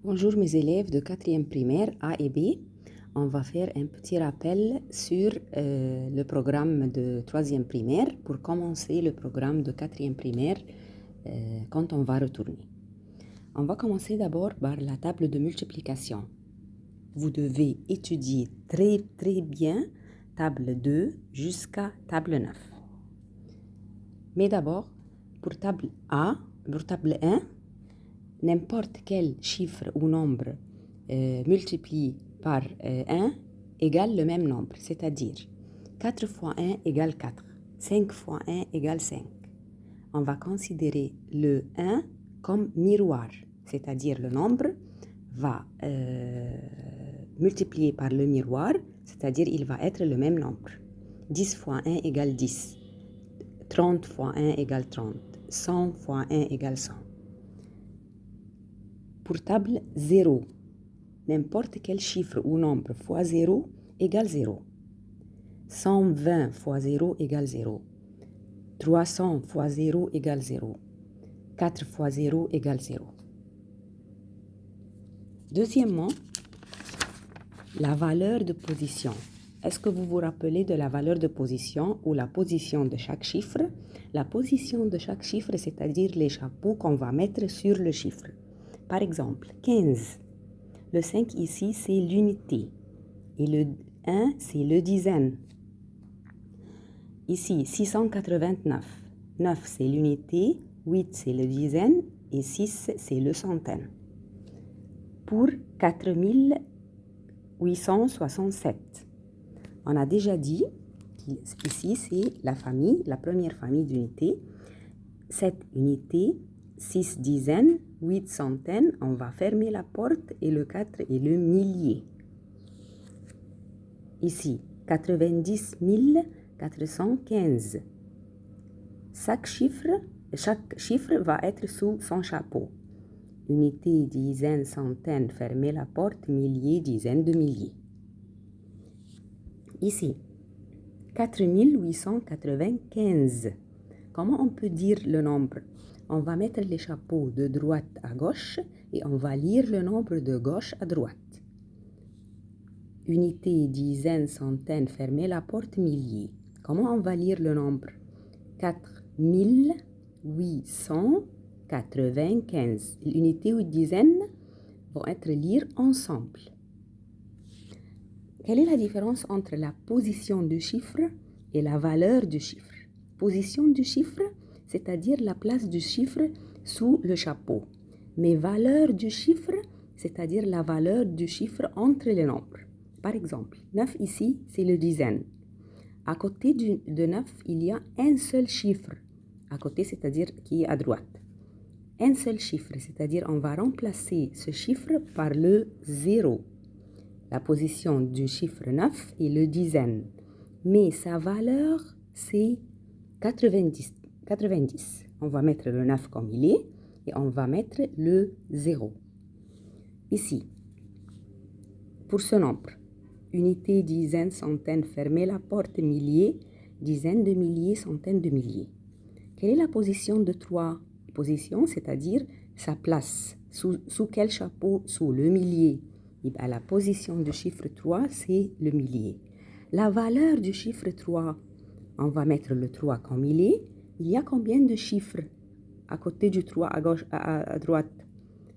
Bonjour mes élèves de 4e primaire A et B. On va faire un petit rappel sur le programme de 3e primaire pour commencer le programme de 4e primaire quand on va retourner. On va commencer d'abord par la table de multiplication. Vous devez étudier très bien table 2 jusqu'à table 9. Mais d'abord, pour table 1, n'importe quel chiffre ou nombre multiplié par 1 égale le même nombre, c'est-à-dire 4 fois 1 égale 4, 5 fois 1 égale 5. On va considérer le 1 comme miroir, c'est-à-dire le nombre va multiplier par le miroir, c'est-à-dire il va être le même nombre. 10 fois 1 égale 10, 30 fois 1 égale 30, 100 fois 1 égale 100. Pour table 0, n'importe quel chiffre ou nombre fois 0 égale 0. 120 fois 0 égale 0. 300 fois 0 égale 0. 4 fois 0 égale 0. Deuxièmement, la valeur de position. Est-ce que vous vous rappelez de la valeur de position ou la position de chaque chiffre? La position de chaque chiffre, c'est-à-dire les chapeaux qu'on va mettre sur le chiffre. Par exemple, 15. Le 5 ici, c'est l'unité. Et le 1, c'est le dizaine. Ici, 689. 9, c'est l'unité. 8, c'est le dizaine. Et 6, c'est le centaine. Pour 4867. On a déjà dit qu'ici, c'est la famille, la première famille d'unités. 7 unités, 6 dizaines, 8 centaines. On va fermer la porte et le 4 est le millier. Ici, 90 415. Chaque chiffre va être sous son chapeau. Unité, dizaine, centaine, fermez la porte, millier, dizaine de milliers. Ici, 4895. Comment on peut dire le nombre? On va mettre les chapeaux de droite à gauche et on va lire le nombre de gauche à droite. Unité, dizaine, centaine, fermez la porte, millier. Comment on va lire le nombre? 4895. L'unité ou dizaine vont être lire ensemble. Quelle est la différence entre la position du chiffre et la valeur du chiffre? Position du chiffre, c'est-à-dire la place du chiffre sous le chapeau. Mais valeur du chiffre, c'est-à-dire la valeur du chiffre entre les nombres. Par exemple, 9 ici, c'est le dizaine. À côté de 9, il y a un seul chiffre. À côté, c'est-à-dire qui est à droite. Un seul chiffre, c'est-à-dire on va remplacer ce chiffre par le 0. La position du chiffre 9 est le dizaine. Mais sa valeur, c'est 90. On va mettre le 9 comme il est et on va mettre le 0. Ici, pour ce nombre, unité, dizaine, centaine, fermez la porte, millier, dizaine de milliers, centaines de milliers. Quelle est la position de 3? Position, c'est-à-dire sa place. Sous quel chapeau? Sous le millier. Et bien, la position du chiffre 3, c'est le millier. La valeur du chiffre 3, on va mettre le 3 comme il est. Il y a combien de chiffres à côté du 3 à droite?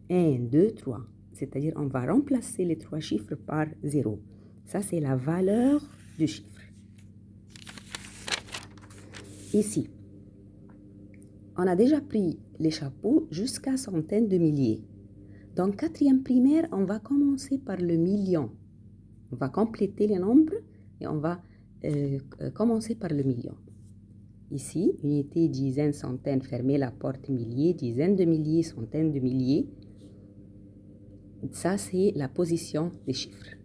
1, 2, 3. C'est-à-dire on va remplacer les 3 chiffres par 0. Ça, c'est la valeur du chiffre. Ici, on a déjà pris les chapeaux jusqu'à centaines de milliers. Dans 4e primaire, on va commencer par le million. On va compléter les nombres et on va commencer par le million. Ici, unité, dizaine, centaine, fermez la porte, millier, dizaines de milliers, centaines de milliers. Ça, c'est la position des chiffres.